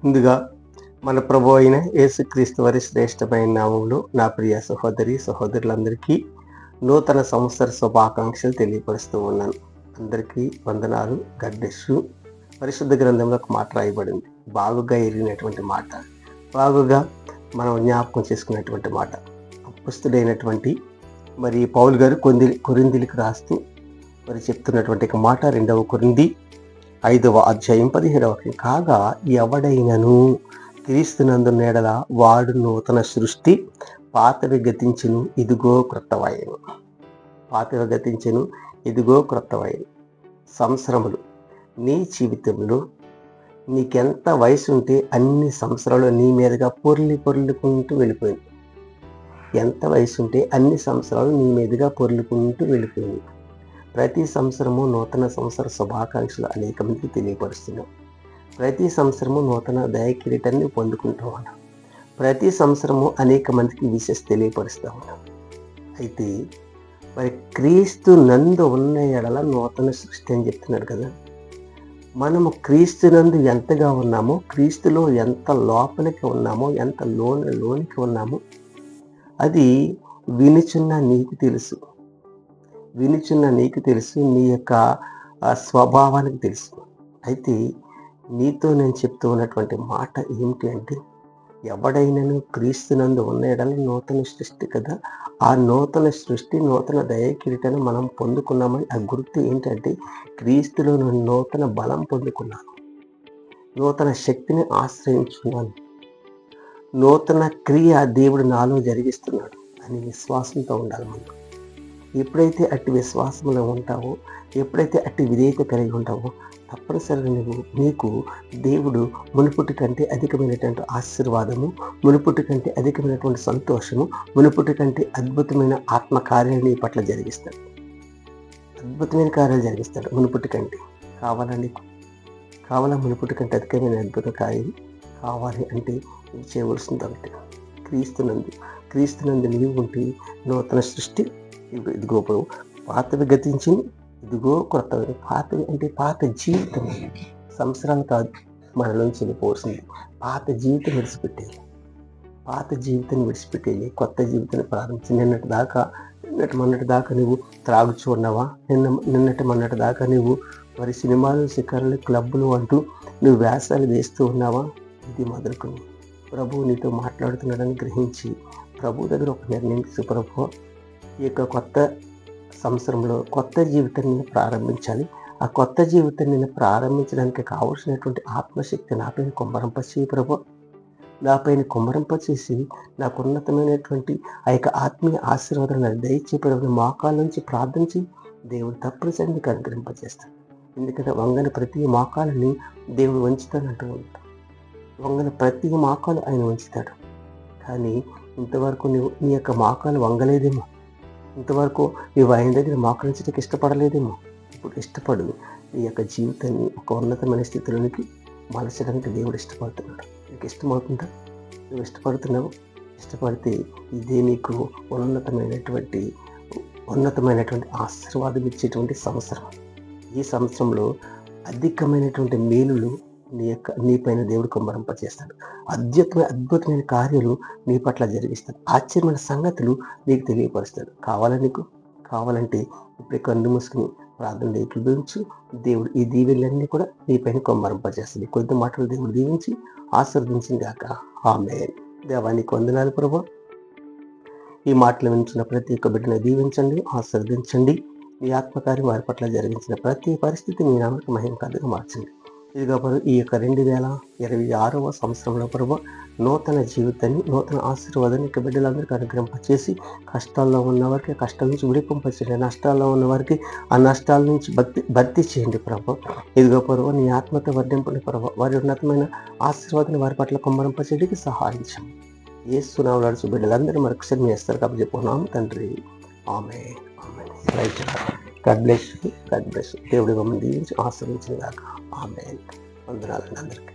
ముందుగా మన ప్రభు అయిన యేసుక్రీస్తు వారి శ్రేష్టమైన నామములో నా ప్రియ సహోదరులందరికీ నూతన సంవత్సర శుభాకాంక్షలు తెలియపరుస్తూ ఉన్నాను. అందరికీ వందనాలు. God bless you. పరిశుద్ధ గ్రంథంలో ఒక మాట రాయబడింది, బాగుగా ఎరిగినటువంటి మాట, బాగుగా మనం జ్ఞాపకం చేసుకున్నటువంటి మాట. అపొస్తలుడైనటువంటి మరి పౌలు గారు కొరింథీయులకు రాస్తూ మరి చెప్తున్నటువంటి ఒక మాట, 2వ కొరింథీ 5వ అధ్యాయం 17వ వాక్యం. కాగా ఎవడైనను క్రీస్తునందున్న యెడల వాడు నూతన సృష్టి, పాతవి గతించెను, ఇదిగో క్రొత్తవాయెను. పాతవి గతించెను, ఇదిగో క్రొత్తవాయెను. సంవత్సరములు నీ జీవితంలో నీకెంత వయసు ఉంటే అన్ని సంవత్సరాలు నీ మీదుగా పొర్లుకుంటూ వెళ్ళిపోయింది. ఎంత వయసు ఉంటే అన్ని సంవత్సరాలు నీ మీదుగా పొర్లుకుంటూ వెళ్ళిపోయింది. ప్రతి సంవత్సరము నూతన సంవత్సర శుభాకాంక్షలు అనేక మందికి తెలియపరుస్తున్నాం. ప్రతి సంవత్సరము నూతన దయ కిరీటాన్ని పొందుకుంటూ ఉన్నాం. ప్రతి సంవత్సరము అనేక మందికి విషెస్ తెలియపరుస్తూ ఉన్నాం. అయితే మరి క్రీస్తు నందు ఉన్న యెడల నూతన సృష్టి అని చెప్తున్నాడు కదా. మనము క్రీస్తు నందు ఎంతగా ఉన్నామో, క్రీస్తులో ఎంత లోపలికి ఉన్నామో, ఎంత లోనికి ఉన్నామో అది వినుచున్న నీకు తెలుసు. నీ యొక్క స్వభావానికి తెలుసు. అయితే నీతో నేను చెప్తూ ఉన్నటువంటి మాట ఏమిటి అంటే, ఎవడైనను క్రీస్తునందు ఉన్న యెడల నూతన సృష్టి కదా. ఆ నూతన సృష్టి, నూతన దయ కిరీటాన్ని మనం పొందుకున్నామని ఆ గుర్తు ఏంటంటే, క్రీస్తులో నేను నూతన బలం పొందుకున్నాను, నూతన శక్తిని ఆశ్రయించుకున్నాను, నూతన క్రియ దేవుడు నాలో జరిగిస్తున్నాడు అని విశ్వాసంతో ఉండాలి మనం. ఎప్పుడైతే అట్టి విశ్వాసంలో ఉంటావో, ఎప్పుడైతే అట్టి విధేయత కలిగి ఉంటావో, తప్పనిసరిగా నీకు దేవుడు మునుపటి కంటే అధికమైనటువంటి ఆశీర్వాదము, మునుపటి కంటే అధికమైనటువంటి సంతోషము, మునుపటి కంటే అద్భుతమైన ఆత్మకార్యాలు నీ పట్ల జరిగిస్తాడు. అద్భుతమైన కార్యాలు జరిగిస్తాడు మునుపటి కంటే. కావాలా మునుపటి కంటే అధికమైన అద్భుత కార్యం కావాలి అంటే ఇది చేయవలసింది ఒకటి, క్రీస్తునందు నీవు ఉంటే నూతన సృష్టి. ఇదిగో పాతవి గతించింది, ఇదిగో క్రొత్తవి. పాతవి అంటే పాత జీవితం, సంవత్సరాలు కాదు మనలోంచి వెళ్ళిపోవాల్సింది. పాత జీవితాన్ని విడిచిపెట్టేయాలి, కొత్త జీవితాన్ని ప్రారంభించి. నిన్నటి దాకా నువ్వు త్రాగుచూ ఉన్నావా? మొన్నటి దాకా నువ్వు మరి సినిమాలు, శిఖరాలు, క్లబ్బులు అంటూ నువ్వు వ్యాసాలు వేస్తూ ఉన్నావా? ఇది మొదలుకొని ప్రభువు నీతో మాట్లాడుతున్నాడని గ్రహించి ప్రభు దగ్గర ఒక నిర్ణయం తీసు. ప్రభు, ఈ యొక్క కొత్త సంవత్సరంలో కొత్త జీవితాన్ని ప్రారంభించాలి. ఆ కొత్త జీవితాన్ని ప్రారంభించడానికి కావలసినటువంటి ఆత్మశక్తి నాపైన కుమ్మరింపచేసి ప్రభు, నాపైన కుమ్మరింపచేసి నాకు ఉన్నతమైనటువంటి ఆ యొక్క ఆత్మీయ ఆశీర్వాదాలను దయచేసి ప్రభు, మోకాళ్ళ నుంచి ప్రార్థించి దేవుడు తప్పనిసరిగా నీకు అనుగ్రహింపజేస్తాడు. ఎందుకంటే వంగని ప్రతి మోకాలని దేవుడు వంచుతానంటూ ఉంటాడు. వంగని ప్రతి మోకాలు ఆయన వంచుతాడు. కానీ ఇంతవరకు నీ యొక్క మోకాలు వంగలేదేమో, ఇంతవరకు నీవు ఆయన దగ్గర మోకరించడానికి ఇష్టపడలేదేమో. ఇప్పుడు ఇష్టపడు. నీ యొక్క జీవితాన్ని ఒక ఉన్నతమైన స్థితిలోనికి మలచడానికి దేవుడు ఇష్టపడుతున్నాడు. నీకు ఇష్టమవుతుందా? నువ్వు ఇష్టపడుతున్నావు? ఇష్టపడితే ఇదే నీకు ఉన్నతమైనటువంటి ఆశీర్వాదం ఇచ్చేటువంటి సంవత్సరం. ఈ సంవత్సరంలో అధికమైనటువంటి మేలులు నీపైన దేవుడు కుమ్మరింపజేస్తాడు. అద్భుతమైన కార్యాలు నీ పట్ల జరిగిస్తాడు. ఆశ్చర్యమైన సంగతులు నీకు తెలియపరుస్తాడు. కావాలంటే ఇప్పుడు కన్ను మూసుకుని ప్రార్థనలు ఏకీభవించు. దేవుడు ఈ దీవెనలన్నీ కూడా నీపైన కుమ్మరింపజేస్తుంది. కొద్ది మాటలు దేవుడు దీవించి ఆశీర్వదించింది గాక. ఆమేన్. దేవానికి వందనాలు ప్రభు. ఈ మాటలు వినిచిన ప్రతి ఒక్క బిడ్డను దీవించండి, ఆశీర్వదించండి. మీ ఆత్మకార్యం వారి పట్ల జరిగించిన ప్రతి పరిస్థితి మీ నామకు మహిమకరంగా మార్చండి. ఇదిగో ప్రభు, ఈ యొక్క 2026వ సంవత్సరంలో ప్రభు నూతన జీవితాన్ని, నూతన ఆశీర్వాదాన్ని ఇక బిడ్డలందరికీ అనుగ్రహింపచేసి, కష్టాల్లో ఉన్నవారికి కష్టాల నుంచి విడిపింపచేయండి, నష్టాల్లో ఉన్నవారికి ఆ నష్టాల నుంచి భర్తీ చేయండి ప్రభు. ఇదిగో ప్రభు, నీ ఆత్మతో వర్ధింపండి ప్రభు. వారి ఉన్నతమైన ఆశీర్వాదాన్ని వారి పట్ల కుమ్మరింపచేయడానికి సహాయించండి. యేసు నామములో అడుగు బిడ్డలందరూ మరొకసారి మీ ఇస్తారు కాబట్టి చెప్పుకున్నాము తండ్రి. ఆమేన్. God bless you. దేవుడి మమ్మల్ని దీవించి ఆశీర్వదించిన గాక. ఆమేన్. వందనాలండి అందరికీ.